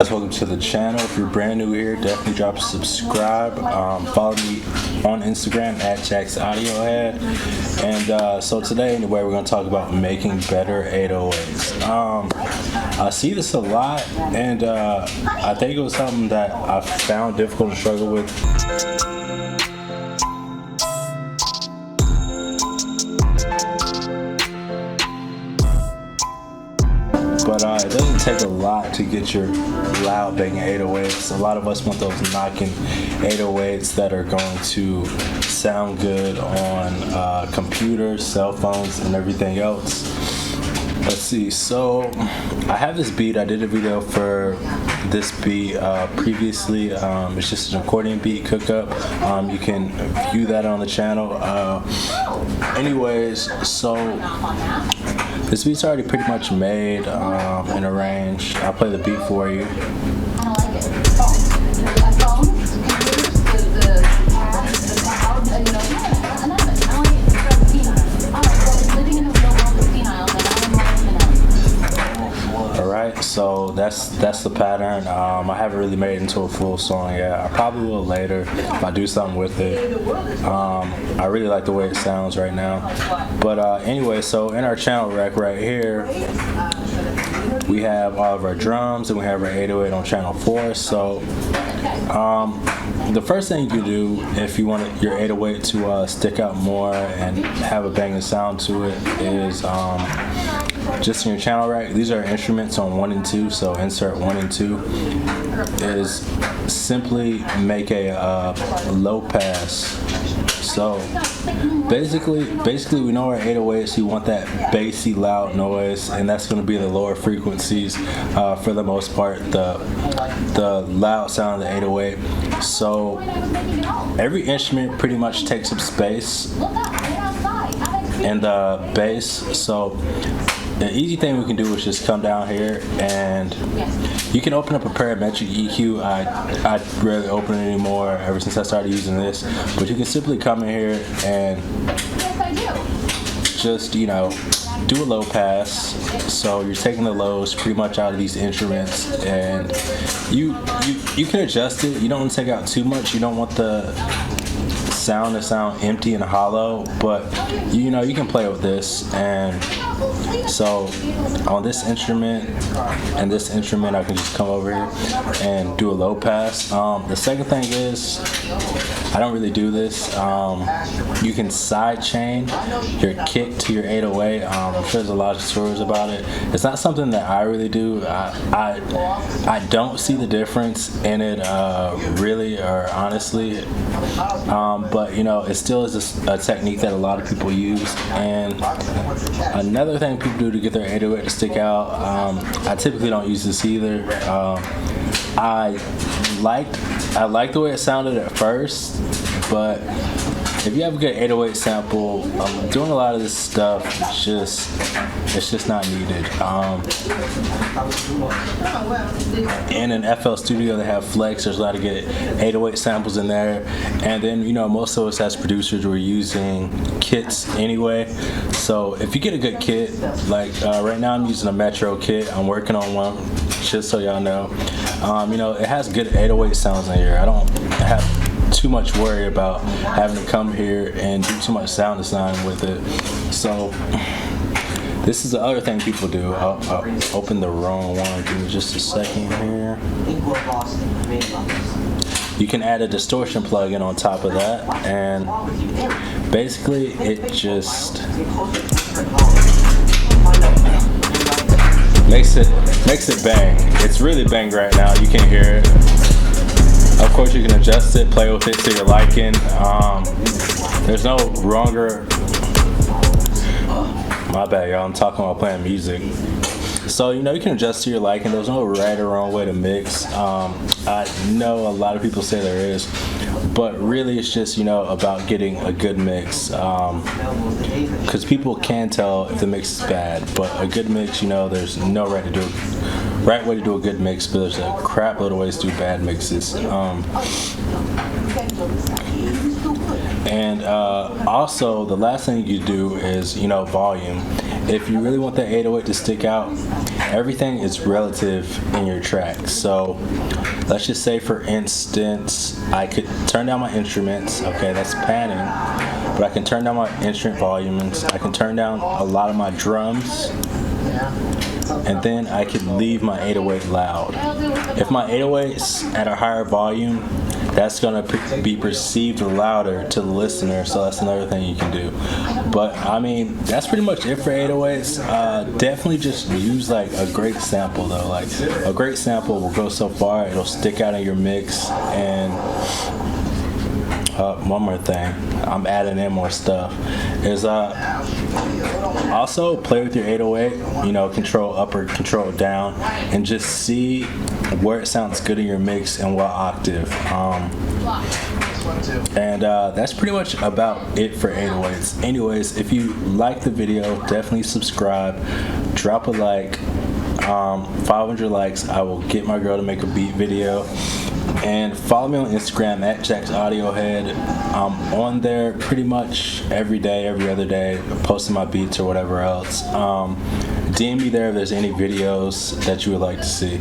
guys, welcome to the channel. If you're brand new here, definitely drop a subscribe. Follow me on Instagram at JacksAudiohead. And so today, anyway, we're going to talk about making better 808s. I see this a lot, and I think it was something that I found difficult to struggle with. But it doesn't take a lot to get your loud banging 808s. A lot of us want those knocking 808s that are going to sound good on computers, cell phones, and everything else. Let's see, so I have this beat. I did a video for this beat previously. It's just an accordion beat cookup. You can view that on the channel. Anyways, so this beat's already pretty much made and arranged. I'll play the beat for you. Alright, so that's the pattern. I haven't really made it into a full song yet. I probably will later if I do something with it. I really like the way it sounds right now. But anyway, so in our channel rec right here, we have all of our drums and we have our 808 on channel 4. So the first thing you do if you want your 808 to stick out more and have a banging sound to it is just in your channel rack. These are instruments on 1 and 2, so insert 1 and 2 is simply make a low pass. So basically we know our 808s, you want that bassy loud noise, and that's going to be the lower frequencies for the most part, the loud sound of the 808. So every instrument pretty much takes up space in the bass. So the easy thing we can do is just come down here and you can open up a parametric EQ. I rarely open it anymore ever since I started using this, but you can simply come in here and just, you know, do a low pass. So you're taking the lows pretty much out of these instruments, and you can adjust it. You don't want to take out too much. You don't want the sound to sound empty and hollow, but you know, you can play with this. And so on this instrument and this instrument, I can just come over here and do a low pass. The second thing is, I don't really do this. You can side chain your kick to your 808. I'm sure there's a lot of tutorials about it. It's not something that I really do. I don't see the difference in it really, or honestly. But you know, it still is a technique that a lot of people use. And another thing people do to get their 808 to stick out, I typically don't use this either. I liked the way it sounded at first, but if you have a good 808 sample, doing a lot of this stuff, it's just not needed. In an FL Studio, they have Flex. There's a lot of good 808 samples in there, and then, you know, most of us as producers, we're using kits anyway. So if you get a good kit, like right now I'm using a Metro kit. I'm working on one, just so y'all know. You know, it has good 808 sounds in here. I don't have too much worry about having to come here and do too much sound design with it. So this is the other thing people do. I'll open the wrong one. Give me just a second here. You can add a distortion plugin on top of that, and basically it just makes it bang. It's really bang right now. You can't hear it. Of course, you can adjust it, play with it to your liking. There's no wronger. My bad, y'all. I'm talking about playing music. So, you know, you can adjust to your liking. There's no right or wrong way to mix. I know a lot of people say there is, but really it's just, you know, about getting a good mix. Because people can tell if the mix is bad, but a good mix, you know, there's no right way to do a good mix, but there's a crap load of ways to do bad mixes. And also, the last thing you do is, you know, volume. if you really want the 808 to stick out, everything is relative in your track. So let's just say, for instance, I could turn down my instruments. Okay, that's panning, but I can turn down my instrument volumes. I can turn down a lot of my drums, and then I could leave my 808 loud. If my 808's at a higher volume, that's gonna be perceived louder to the listener, so that's another thing you can do. But I mean, that's pretty much it for 808s. Definitely just use like a great sample though. Like a great sample will go so far, it'll stick out in your mix. And one more thing, I'm adding in more stuff, is also play with your 808, you know, control up or control down, and just see where it sounds good in your mix and what octave. And that's pretty much about it for 808s. Anyways, if you like the video, definitely subscribe, drop a like. 500 likes, I will get my girl to make a beat video. And follow me on Instagram at Jack's Audiohead. I'm on there pretty much every day, every other day, posting my beats or whatever else. DM me there if there's any videos that you would like to see.